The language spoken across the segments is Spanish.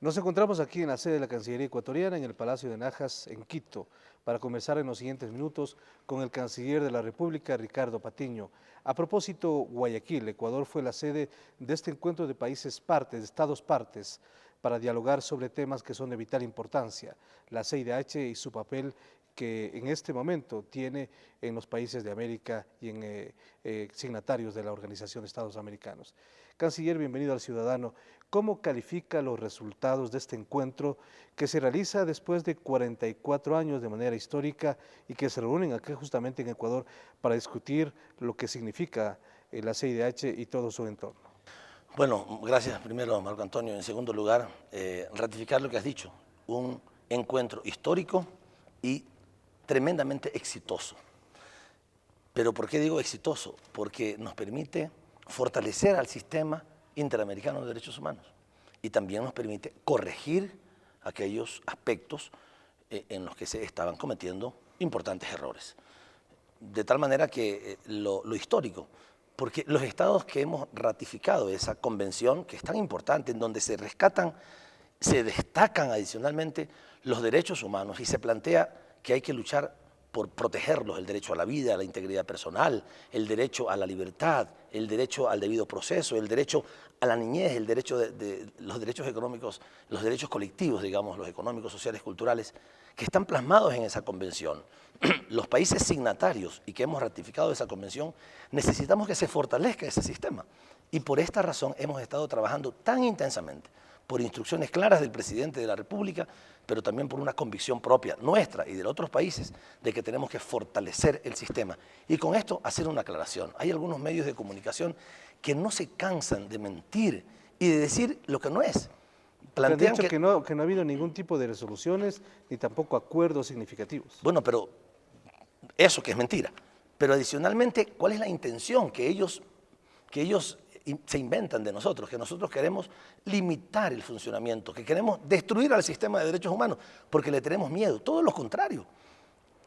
Nos encontramos aquí en la sede de la Cancillería ecuatoriana, en el Palacio de Najas, en Quito, para conversar en los siguientes minutos con el canciller de la República, Ricardo Patiño. A propósito, Guayaquil, Ecuador, fue la sede de este encuentro de países partes, de estados partes, para dialogar sobre temas que son de vital importancia, la CIDH y su papel que en este momento tiene en los países de América y en signatarios de la Organización de Estados Americanos. Canciller, bienvenido al Ciudadano. ¿Cómo califica los resultados de este encuentro que se realiza después de 44 años de manera histórica y que se reúnen aquí justamente en Ecuador para discutir lo que significa la CIDH y todo su entorno? Bueno, gracias primero, Marco Antonio. En segundo lugar, ratificar lo que has dicho, un encuentro histórico y tremendamente exitoso. ¿Pero por qué digo exitoso? Porque nos permite fortalecer al sistema interamericano de derechos humanos y también nos permite corregir aquellos aspectos en los que se estaban cometiendo importantes errores. De tal manera que lo histórico, porque los estados que hemos ratificado esa convención, que es tan importante, en donde se rescatan, se destacan adicionalmente los derechos humanos y se plantea que hay que luchar por protegerlos, el derecho a la vida, a la integridad personal, el derecho a la libertad, el derecho al debido proceso, el derecho a la niñez, el derecho los derechos económicos, los derechos colectivos, digamos, los económicos, sociales, culturales, que están plasmados en esa convención. Los países signatarios y que hemos ratificado esa convención, necesitamos que se fortalezca ese sistema. Y por esta razón hemos estado trabajando tan intensamente, por instrucciones claras del presidente de la República, pero también por una convicción propia nuestra y de los otros países de que tenemos que fortalecer el sistema. Y con esto hacer una aclaración. Hay algunos medios de comunicación que no se cansan de mentir y de decir lo que no es. Plantean que no ha habido ningún tipo de resoluciones ni tampoco acuerdos significativos. Bueno, pero eso que es mentira. Pero adicionalmente, ¿cuál es la intención que ellos se inventan de nosotros? Que nosotros queremos limitar el funcionamiento, que queremos destruir al sistema de derechos humanos porque le tenemos miedo. Todo lo contrario.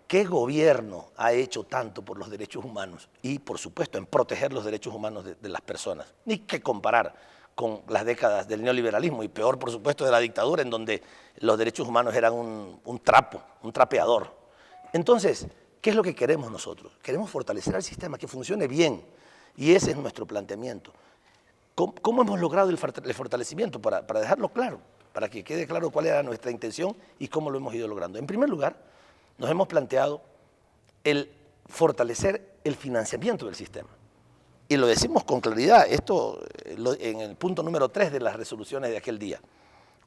¿Qué gobierno ha hecho tanto por los derechos humanos y, por supuesto, en proteger los derechos humanos de las personas? Ni que comparar con las décadas del neoliberalismo y peor, por supuesto, de la dictadura, en donde los derechos humanos eran un trapo, un trapeador. Entonces, ¿qué es lo que queremos nosotros? Queremos fortalecer al sistema, que funcione bien, y ese es nuestro planteamiento. ¿Cómo hemos logrado el fortalecimiento? Para dejarlo claro, para que quede claro cuál era nuestra intención y cómo lo hemos ido logrando. En primer lugar, nos hemos planteado el fortalecer el financiamiento del sistema. Y lo decimos con claridad, esto en el punto número 3 de las resoluciones de aquel día.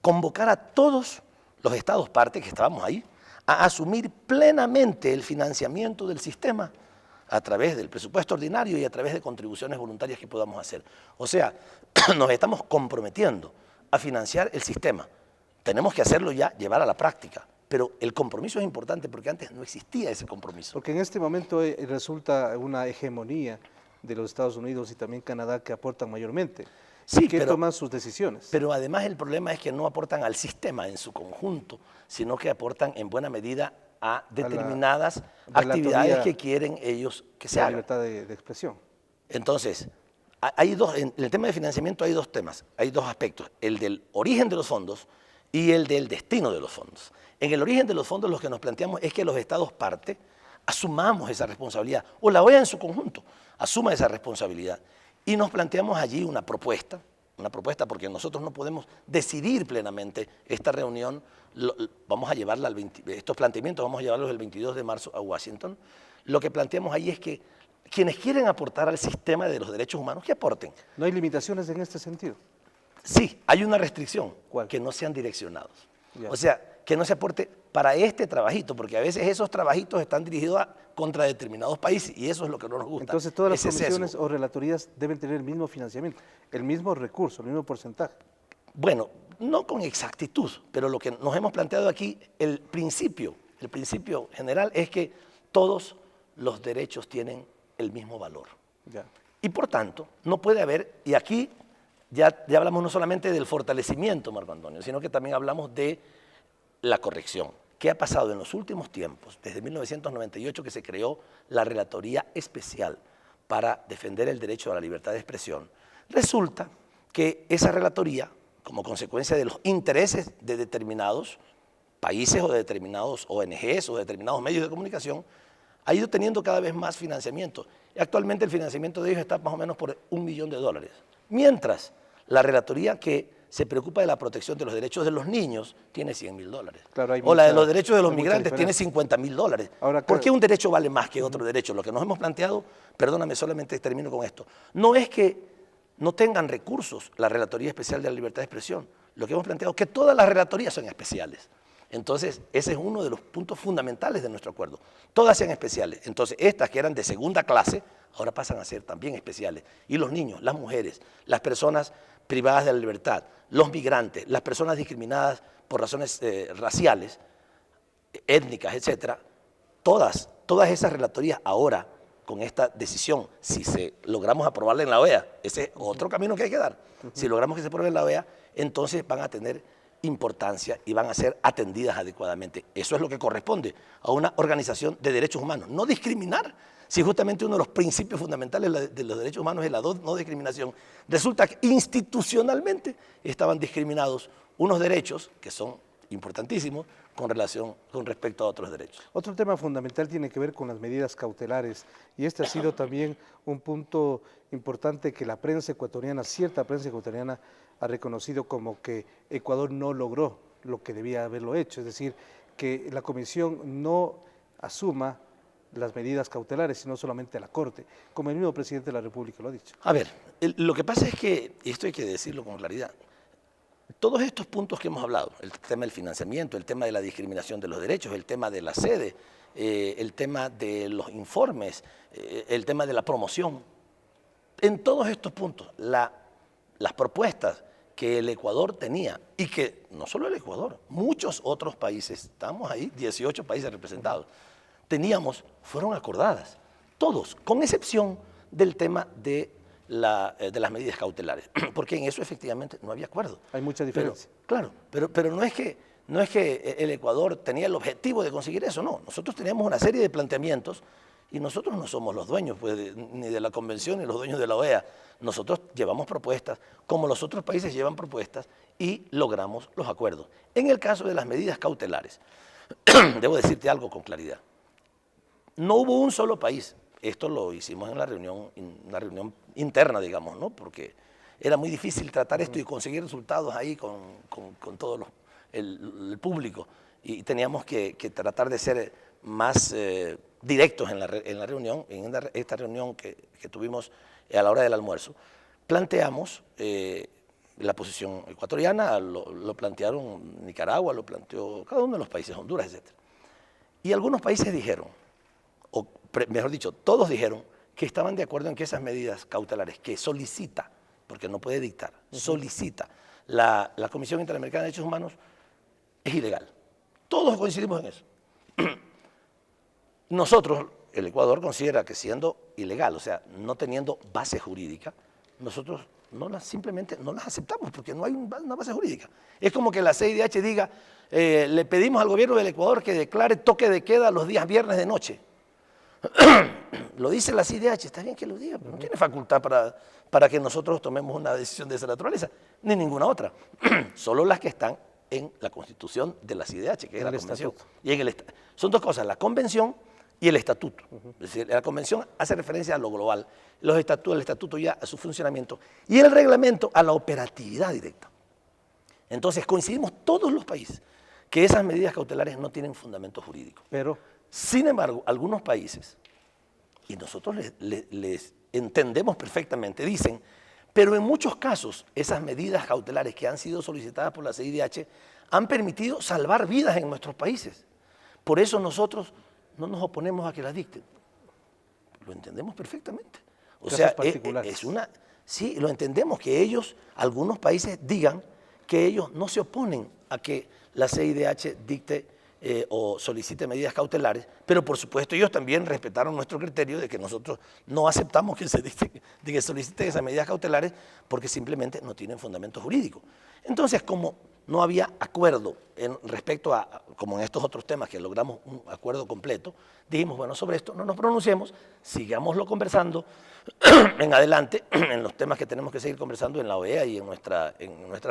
Convocar a todos los estados parte que estábamos ahí a asumir plenamente el financiamiento del sistema a través del presupuesto ordinario y a través de contribuciones voluntarias que podamos hacer. O sea, nos estamos comprometiendo a financiar el sistema. Tenemos que hacerlo ya, llevar a la práctica. Pero el compromiso es importante porque antes no existía ese compromiso. Porque en este momento resulta una hegemonía de los Estados Unidos y también Canadá que aportan mayormente. Sí, ¿Quién toma sus decisiones? Pero además el problema es que no aportan al sistema en su conjunto, sino que aportan en buena medida a determinadas actividades que quieren ellos que se hagan. La libertad de expresión. Entonces, en el tema de financiamiento hay dos temas, hay dos aspectos, el del origen de los fondos y el del destino de los fondos. En el origen de los fondos lo que nos planteamos es que los estados parte asumamos esa responsabilidad, o la OEA en su conjunto asuma esa responsabilidad. Y nos planteamos allí una propuesta porque nosotros no podemos decidir plenamente esta reunión, vamos a llevarla estos planteamientos vamos a llevarlos el 22 de marzo a Washington. Lo que planteamos ahí es que quienes quieren aportar al sistema de los derechos humanos, que aporten. ¿No hay limitaciones en este sentido? Sí, hay una restricción. ¿Cuál? Que no sean direccionados. Ya. O sea, que no se aporte para este trabajito, porque a veces esos trabajitos están dirigidos contra determinados países y eso es lo que no nos gusta. Entonces todas las comisiones o relatorías deben tener el mismo financiamiento, el mismo recurso, el mismo porcentaje. Bueno, no con exactitud, pero lo que nos hemos planteado aquí, el principio general es que todos los derechos tienen el mismo valor. Ya. Y por tanto, no puede haber, y aquí ya hablamos no solamente del fortalecimiento, Marco Antonio, sino que también hablamos de la corrección. ¿Qué ha pasado en los últimos tiempos? Desde 1998 que se creó la Relatoría Especial para defender el derecho a la libertad de expresión. Resulta que esa relatoría como consecuencia de los intereses de determinados países o de determinados ONGs o de determinados medios de comunicación, ha ido teniendo cada vez más financiamiento. Y actualmente el financiamiento de ellos está más o menos por $1 millón. Mientras la relatoría que se preocupa de la protección de los derechos de los niños tiene $100.000. Claro, o la de los derechos de los migrantes tiene $50.000. Ahora, ¿Por qué un derecho vale más que otro derecho? Lo que nos hemos planteado, perdóname, solamente termino con esto, no es que no tengan recursos la Relatoría Especial de la Libertad de Expresión. Lo que hemos planteado es que todas las relatorías son especiales. Entonces, ese es uno de los puntos fundamentales de nuestro acuerdo. Todas sean especiales. Entonces, estas que eran de segunda clase, ahora pasan a ser también especiales. Y los niños, las mujeres, las personas privadas de la libertad, los migrantes, las personas discriminadas por razones raciales, étnicas, etcétera, todas esas relatorías ahora, con esta decisión, si logramos aprobarla en la OEA, ese es otro camino que hay que dar. Si logramos que se apruebe en la OEA, entonces van a tener importancia y van a ser atendidas adecuadamente. Eso es lo que corresponde a una organización de derechos humanos. No discriminar, si justamente uno de los principios fundamentales de los derechos humanos es la no discriminación. Resulta que institucionalmente estaban discriminados unos derechos que son importantísimos con respecto a otros derechos. Otro tema fundamental tiene que ver con las medidas cautelares y este ha sido también un punto importante que la prensa ecuatoriana, cierta prensa ecuatoriana, ha reconocido como que Ecuador no logró lo que debía haberlo hecho, es decir, que la Comisión no asuma las medidas cautelares, sino solamente la Corte, como el mismo presidente de la República lo ha dicho. A ver, lo que pasa es que, y esto hay que decirlo con claridad, todos estos puntos que hemos hablado, el tema del financiamiento, el tema de la discriminación de los derechos, el tema de la sede, el tema de los informes, el tema de la promoción, en todos estos puntos, las propuestas que el Ecuador tenía, y que no solo el Ecuador, muchos otros países, estamos ahí, 18 países representados, fueron acordadas, todos, con excepción del tema de las medidas cautelares, porque en eso efectivamente no había acuerdo. Hay mucha diferencia. Pero no es que el Ecuador tenía el objetivo de conseguir eso, no. Nosotros teníamos una serie de planteamientos y nosotros no somos los dueños ni de la Convención ni los dueños de la OEA. Nosotros llevamos propuestas, como los otros países llevan propuestas, y logramos los acuerdos. En el caso de las medidas cautelares, debo decirte algo con claridad. No hubo un solo país. Esto lo hicimos en una reunión interna, digamos, ¿no? Porque era muy difícil tratar esto y conseguir resultados ahí con todo el público. Y teníamos que tratar de ser más directos en la reunión, en esta reunión que tuvimos a la hora del almuerzo. Planteamos la posición ecuatoriana, lo plantearon Nicaragua, lo planteó cada uno de los países, Honduras, etc. Y algunos países dijeron, o mejor dicho, todos dijeron que estaban de acuerdo en que esas medidas cautelares que solicita, porque no puede dictar, solicita la Comisión Interamericana de Derechos Humanos es ilegal. Todos coincidimos en eso. Nosotros, el Ecuador considera que siendo ilegal, o sea, no teniendo base jurídica, nosotros simplemente no las aceptamos porque no hay una base jurídica. Es como que la CIDH diga, le pedimos al gobierno del Ecuador que declare toque de queda los días viernes de noche. Lo dice la CIDH, está bien que lo diga, pero no tiene facultad para que nosotros tomemos una decisión de esa naturaleza, ni ninguna otra. Solo las que están en la Constitución de la CIDH, que es la Convención. Y son dos cosas, la Convención y el Estatuto. Es decir, la Convención hace referencia a lo global, el Estatuto ya a su funcionamiento, y el reglamento a la operatividad directa. Entonces coincidimos todos los países que esas medidas cautelares no tienen fundamento jurídico. Sin embargo, algunos países, y nosotros les entendemos perfectamente, dicen, pero en muchos casos esas medidas cautelares que han sido solicitadas por la CIDH han permitido salvar vidas en nuestros países. Por eso nosotros no nos oponemos a que las dicten. Lo entendemos perfectamente. O sea, sí, lo entendemos que algunos países digan que ellos no se oponen a que la CIDH dicte o solicite medidas cautelares, pero por supuesto ellos también respetaron nuestro criterio de que nosotros no aceptamos que soliciten esas medidas cautelares porque simplemente no tienen fundamento jurídico. Entonces, como no había acuerdo respecto a, como en estos otros temas que logramos un acuerdo completo, dijimos, bueno, sobre esto no nos pronunciemos, sigámoslo conversando en adelante, en los temas que tenemos que seguir conversando en la OEA y en nuestras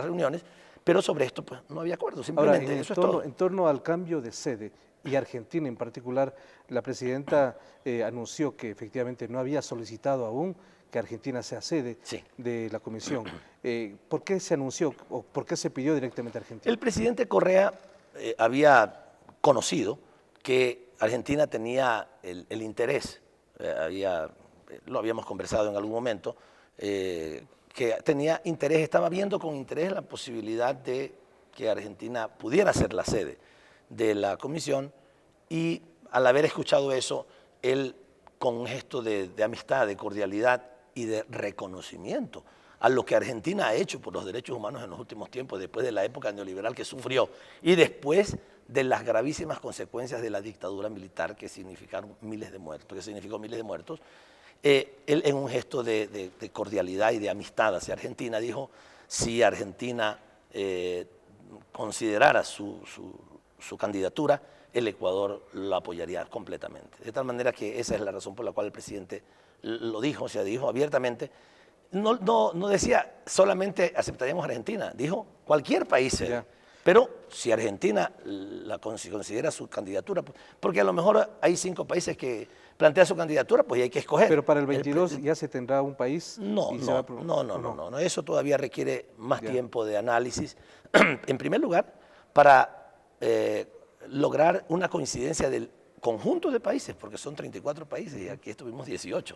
reuniones, pero sobre esto pues no había acuerdo, simplemente Ahora, eso es todo. en torno al cambio de sede, y Argentina en particular, la presidenta anunció que efectivamente no había solicitado aún que Argentina sea sede Sí. de la comisión. ¿Por qué se anunció o por qué se pidió directamente a Argentina? El presidente Correa había conocido que Argentina tenía el interés, lo habíamos conversado en algún momento, que tenía interés, estaba viendo con interés la posibilidad de que Argentina pudiera ser la sede de la comisión, y al haber escuchado eso, él con un gesto de amistad, de cordialidad y de reconocimiento a lo que Argentina ha hecho por los derechos humanos en los últimos tiempos, después de la época neoliberal que sufrió y después de las gravísimas consecuencias de la dictadura militar que significaron miles de muertos, él en un gesto de cordialidad y de amistad hacia Argentina dijo, si Argentina considerara su candidatura, el Ecuador la apoyaría completamente. De tal manera que esa es la razón por la cual el presidente lo dijo, o sea, dijo abiertamente. No decía solamente aceptaríamos a Argentina, dijo cualquier país sede. Pero si Argentina si considera su candidatura, porque a lo mejor hay 5 países que plantean su candidatura, pues hay que escoger. Pero para el 22 ya se tendrá un país. No, eso todavía requiere más tiempo de análisis. En primer lugar, para lograr una coincidencia del conjunto de países, porque son 34 países y aquí estuvimos 18.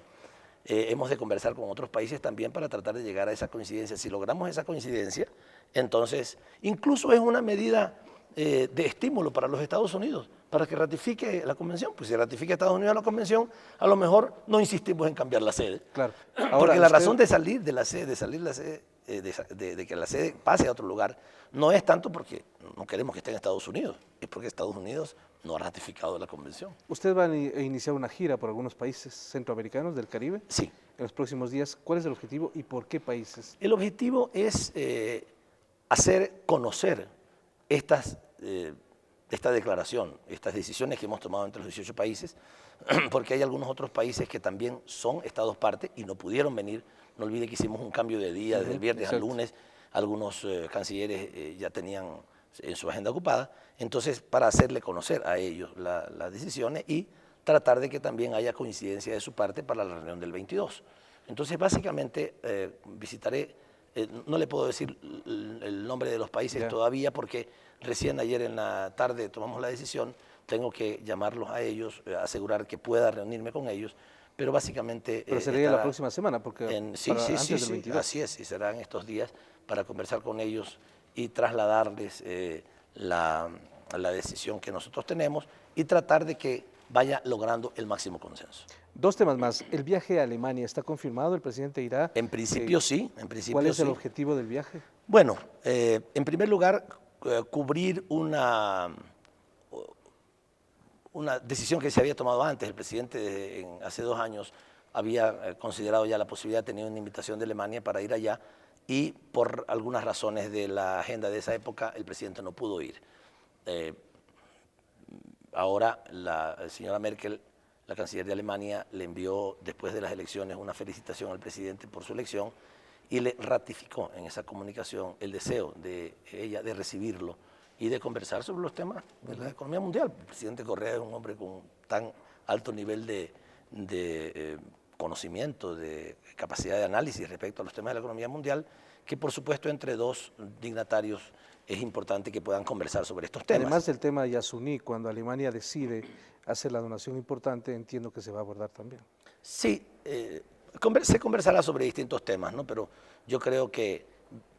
Hemos de conversar con otros países también para tratar de llegar a esa coincidencia. Si logramos esa coincidencia, entonces incluso es una medida de estímulo para los Estados Unidos, para que ratifique la convención. Pues si ratifica Estados Unidos la convención, a lo mejor no insistimos en cambiar la sede. Claro. Ahora, porque la razón de salir de la sede, de que la sede pase a otro lugar, no es tanto porque no queremos que esté en Estados Unidos, es porque Estados Unidos no ha ratificado la convención. ¿Usted va a iniciar una gira por algunos países centroamericanos del Caribe? Sí. En los próximos días, ¿cuál es el objetivo y por qué países? El objetivo es hacer conocer esta declaración, estas decisiones que hemos tomado entre los 18 países, porque hay algunos otros países que también son estados parte y no pudieron venir. No olvide que hicimos un cambio de día desde el viernes al lunes. Algunos cancilleres ya tenían en su agenda ocupada. Entonces, para hacerle conocer a ellos las decisiones y tratar de que también haya coincidencia de su parte para la reunión del 22. Entonces, básicamente, visitaré, no le puedo decir el nombre de los países todavía porque recién ayer en la tarde tomamos la decisión, tengo que llamarlos a ellos, asegurar que pueda reunirme con ellos, pero básicamente... Pero sería la próxima semana, porque sí, antes del 22. Así es, y serán estos días para conversar con ellos y trasladarles la decisión que nosotros tenemos y tratar de que vaya logrando el máximo consenso. 2 temas más. ¿El viaje a Alemania está confirmado? ¿El presidente irá? En principio sí. En principio, ¿cuál es el objetivo del viaje? Bueno, en primer lugar, cubrir una decisión que se había tomado antes. El presidente hace 2 años había considerado ya la posibilidad, tenía una invitación de Alemania para ir allá y por algunas razones de la agenda de esa época el presidente no pudo ir. Ahora la señora Merkel, la canciller de Alemania, le envió después de las elecciones una felicitación al presidente por su elección y le ratificó en esa comunicación el deseo de ella de recibirlo y de conversar sobre los temas de la economía mundial. El presidente Correa es un hombre con tan alto nivel de conocimiento, de capacidad de análisis respecto a los temas de la economía mundial, que por supuesto entre 2 dignatarios es importante que puedan conversar sobre estos temas. Además del tema Yasuní, cuando Alemania decide hacer la donación importante, entiendo que se va a abordar también. Sí, se conversará sobre distintos temas, ¿no? Pero yo creo que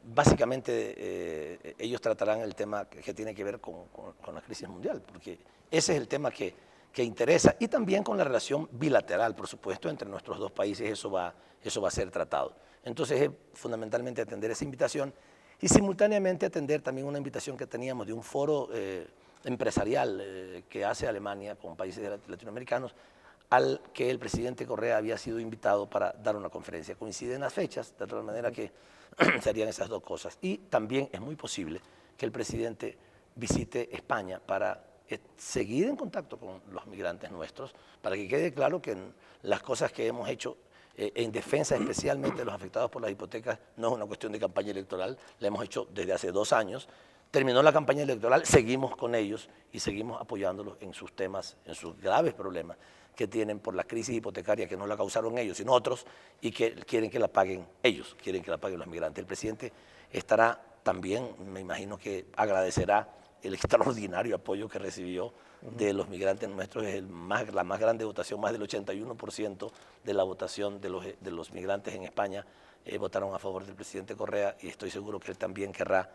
básicamente ellos tratarán el tema que tiene que ver con la crisis mundial, porque ese es el tema que interesa, y también con la relación bilateral, por supuesto, entre nuestros 2 países, eso va a ser tratado. Entonces es fundamentalmente atender esa invitación y simultáneamente atender también una invitación que teníamos de un foro empresarial que hace Alemania con países latinoamericanos, al que el presidente Correa había sido invitado para dar una conferencia. Coinciden las fechas, de tal manera que serían esas 2 cosas. Y también es muy posible que el presidente visite España para seguir en contacto con los migrantes nuestros, para que quede claro que las cosas que hemos hecho en defensa especialmente de los afectados por las hipotecas no es una cuestión de campaña electoral, la hemos hecho desde hace 2 años. Terminó la campaña electoral, seguimos con ellos y seguimos apoyándolos en sus temas, en sus graves problemas que tienen por la crisis hipotecaria que no la causaron ellos, sino otros, y que quieren que la paguen ellos, quieren que la paguen los migrantes. El presidente estará también, me imagino que agradecerá el extraordinario apoyo que recibió de los migrantes nuestros. Es la más grande votación, más del 81% de la votación de los migrantes en España votaron a favor del presidente Correa, y estoy seguro que él también querrá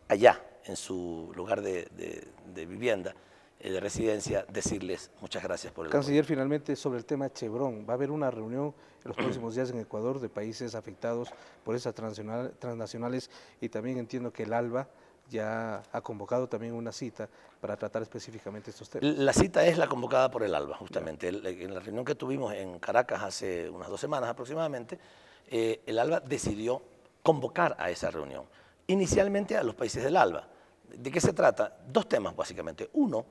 allá, en su lugar de vivienda, de residencia, decirles muchas gracias por el Canciller, apoyo. finalmente sobre el tema Chevron, va a haber una reunión en los próximos días en Ecuador de países afectados por esas transnacionales, y también entiendo que el ALBA ya ha convocado también una cita para tratar específicamente estos temas. La cita es la convocada por el ALBA, justamente. En la reunión que tuvimos en Caracas hace unas 2 semanas aproximadamente, el ALBA decidió convocar a esa reunión, inicialmente a los países del ALBA. ¿De qué se trata? 2 temas básicamente. Uno,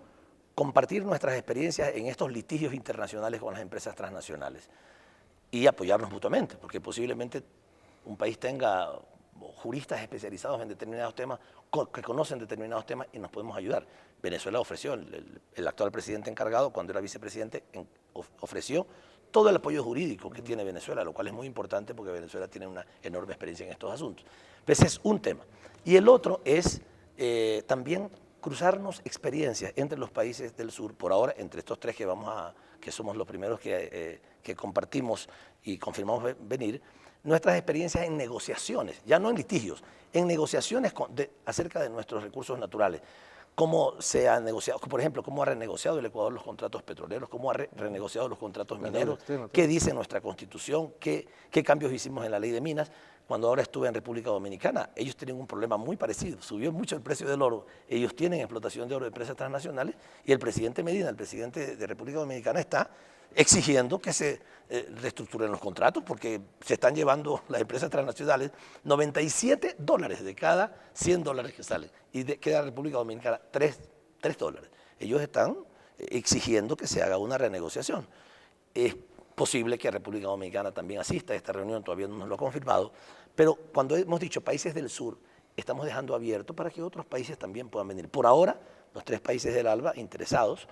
compartir nuestras experiencias en estos litigios internacionales con las empresas transnacionales y apoyarnos mutuamente, porque posiblemente un país tenga juristas especializados en determinados temas, que conocen determinados temas y nos podemos ayudar. Venezuela ofreció, el actual presidente encargado, cuando era vicepresidente, ofreció todo el apoyo jurídico que tiene Venezuela, lo cual es muy importante porque Venezuela tiene una enorme experiencia en estos asuntos. Ese es un tema. Y el otro es también cruzarnos experiencias entre los países del sur, por ahora entre estos 3 que somos los primeros que compartimos y confirmamos venir, nuestras experiencias en negociaciones, ya no en litigios, en negociaciones acerca de nuestros recursos naturales. Cómo se ha negociado, por ejemplo, cómo ha renegociado el Ecuador los contratos petroleros, cómo ha renegociado los contratos mineros, qué dice nuestra Constitución, qué cambios hicimos en la ley de minas. Cuando ahora estuve en República Dominicana, ellos tienen un problema muy parecido, subió mucho el precio del oro, ellos tienen explotación de oro de empresas transnacionales, y el presidente Medina, el presidente de República Dominicana, está exigiendo que se reestructuren los contratos, porque se están llevando las empresas transnacionales $97 de cada $100 que salen, y queda República Dominicana $3. Ellos están exigiendo que se haga una renegociación. Es posible que República Dominicana también asista a esta reunión, todavía no nos lo ha confirmado, pero cuando hemos dicho países del sur, estamos dejando abierto para que otros países también puedan venir. Por ahora, los 3 países del ALBA interesados,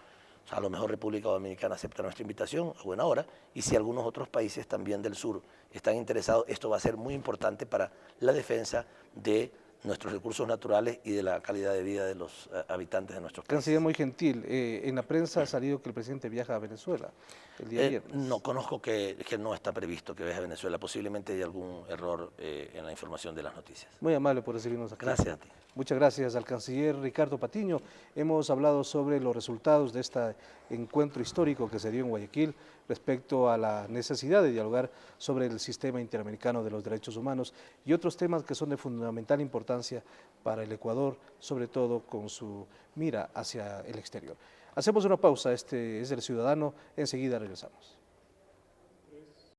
o sea, a lo mejor República Dominicana acepta nuestra invitación a buena hora, y si algunos otros países también del sur están interesados, esto va a ser muy importante para la defensa de nuestros recursos naturales y de la calidad de vida de los habitantes de nuestros países. Canciller, muy gentil, en la prensa ha salido que el presidente viaja a Venezuela el día viernes. No, conozco que no está previsto que viaje a Venezuela, posiblemente hay algún error en la información de las noticias. Muy amable por recibirnos aquí. Gracias a ti. Muchas gracias al canciller Ricardo Patiño. Hemos hablado sobre los resultados de este encuentro histórico que se dio en Guayaquil respecto a la necesidad de dialogar sobre el sistema interamericano de los derechos humanos y otros temas que son de fundamental importancia para el Ecuador, sobre todo con su mira hacia el exterior. Hacemos una pausa, este es El Ciudadano, enseguida regresamos.